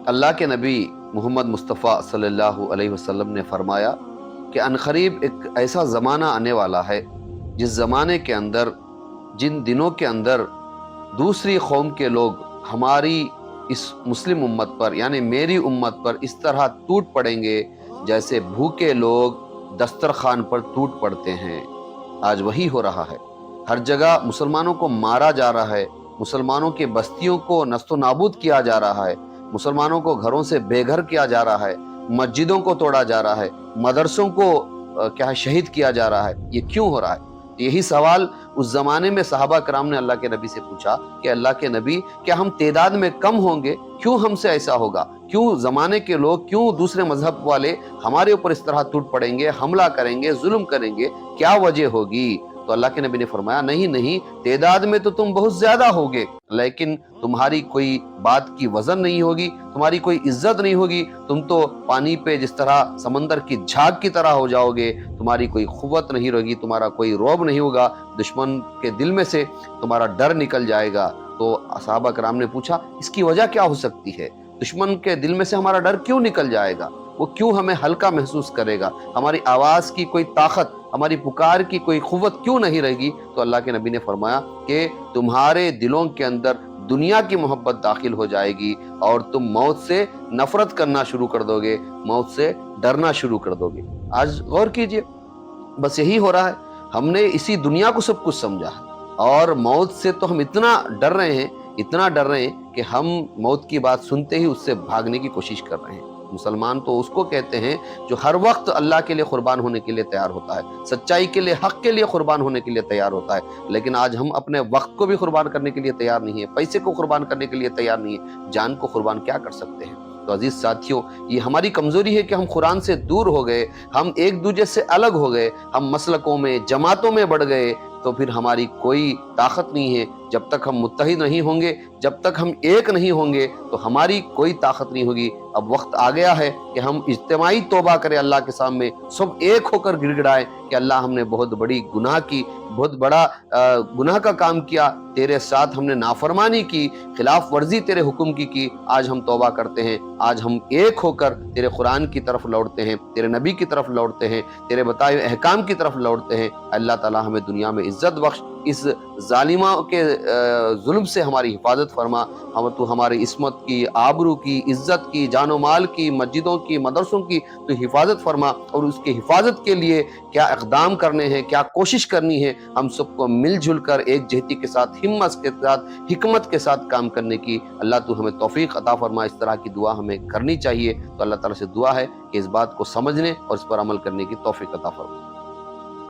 اللہ کے نبی محمد مصطفیٰ صلی اللہ علیہ وسلم نے فرمایا کہ عنقریب ایک ایسا زمانہ آنے والا ہے جس زمانے کے اندر، جن دنوں کے اندر دوسری قوم کے لوگ ہماری اس مسلم امت پر یعنی میری امت پر اس طرح ٹوٹ پڑیں گے جیسے بھوکے لوگ دسترخوان پر ٹوٹ پڑتے ہیں۔ آج وہی ہو رہا ہے، ہر جگہ مسلمانوں کو مارا جا رہا ہے، مسلمانوں کی بستیوں کو نیست و نابود کیا جا رہا ہے، مسلمانوں کو گھروں سے بے گھر کیا جا رہا ہے، مسجدوں کو توڑا جا رہا ہے، مدرسوں کو شہید کیا جا رہا ہے۔ یہ کیوں ہو رہا ہے؟ یہی سوال اس زمانے میں صحابہ کرام نے اللہ کے نبی سے پوچھا کہ اللہ کے نبی، کیا ہم تعداد میں کم ہوں گے؟ کیوں ہم سے ایسا ہوگا؟ کیوں زمانے کے لوگ، کیوں دوسرے مذہب والے ہمارے اوپر اس طرح ٹوٹ پڑیں گے، حملہ کریں گے، ظلم کریں گے؟ کیا وجہ ہوگی؟ تو اللہ کے نبی نے فرمایا، نہیں، تعداد میں تو تم بہت زیادہ ہوگے، لیکن تمہاری کوئی بات کی وزن نہیں ہوگی، تمہاری کوئی عزت نہیں ہوگی، تم تو پانی پہ جس طرح سمندر کی جھاگ کی طرح ہو جاؤ گے، تمہاری کوئی قوت نہیں رہے گی، تمہارا کوئی رعب نہیں ہوگا، دشمن کے دل میں سے تمہارا ڈر نکل جائے گا۔ تو صحابہ کرام نے پوچھا، اس کی وجہ کیا ہو سکتی ہے؟ دشمن کے دل میں سے ہمارا ڈر کیوں نکل جائے گا؟ وہ کیوں ہمیں ہلکا محسوس کرے گا؟ ہماری آواز کی کوئی طاقت، ہماری پکار کی کوئی قوت کیوں نہیں رہے گی؟ تو اللہ کے نبی نے فرمایا کہ تمہارے دلوں کے اندر دنیا کی محبت داخل ہو جائے گی اور تم موت سے نفرت کرنا شروع کر دو گے، موت سے ڈرنا شروع کر دو گے۔ آج غور کیجئے، بس یہی ہو رہا ہے، ہم نے اسی دنیا کو سب کچھ سمجھا ہے، اور موت سے تو ہم اتنا ڈر رہے ہیں کہ ہم موت کی بات سنتے ہی اس سے بھاگنے کی کوشش کر رہے ہیں۔ مسلمان تو اس کو کہتے ہیں جو ہر وقت اللہ کے لیے قربان ہونے کے لیے تیار ہوتا ہے، سچائی کے لیے، حق کے لیے قربان ہونے کے لیے تیار ہوتا ہے، لیکن آج ہم اپنے وقت کو بھی قربان کرنے کے لیے تیار نہیں ہے، پیسے کو قربان کرنے کے لیے تیار نہیں ہے، جان کو قربان کیا کر سکتے ہیں؟ تو عزیز ساتھیوں، یہ ہماری کمزوری ہے کہ ہم قرآن سے دور ہو گئے، ہم ایک دوسرے سے الگ ہو گئے، ہم مسلکوں میں، جماعتوں میں بڑھ گئے، تو پھر ہماری کوئی طاقت نہیں ہے۔ جب تک ہم متحد نہیں ہوں گے، جب تک ہم ایک نہیں ہوں گے، تو ہماری کوئی طاقت نہیں ہوگی۔ اب وقت آ گیا ہے کہ ہم اجتماعی توبہ کریں، اللہ کے سامنے سب ایک ہو کر گڑ گڑائیں کہ اللہ، ہم نے بہت بڑی گناہ کی، بہت بڑا گناہ کا کام کیا، تیرے ساتھ ہم نے نافرمانی کی، خلاف ورزی تیرے حکم کی، آج ہم توبہ کرتے ہیں، آج ہم ایک ہو کر تیرے قرآن کی طرف لوٹتے ہیں، تیرے نبی کی طرف لوٹتے ہیں، تیرے بتائے ہوئے احکام کی طرف لوٹتے ہیں۔ اللہ تعالی ہمیں دنیا میں عزت بخش، اس ظالموں کے ظلم سے ہماری حفاظت فرما، تو ہماری عصمت کی، آبرو کی، عزت کی، جان و مال کی، مسجدوں کی، مدرسوں کی تو حفاظت فرما، اور اس کی حفاظت کے لیے کیا اقدام کرنے ہیں، کیا کوشش کرنی ہے، ہم سب کو مل جل کر ایک جہتی کے ساتھ، ہمت کے ساتھ، حکمت کے ساتھ کام کرنے کی اللہ تو ہمیں توفیق عطا فرما۔ اس طرح کی دعا ہمیں کرنی چاہیے۔ تو اللہ تعالیٰ سے دعا ہے کہ اس بات کو سمجھنے اور اس پر عمل کرنے کی توفیق عطا فرما۔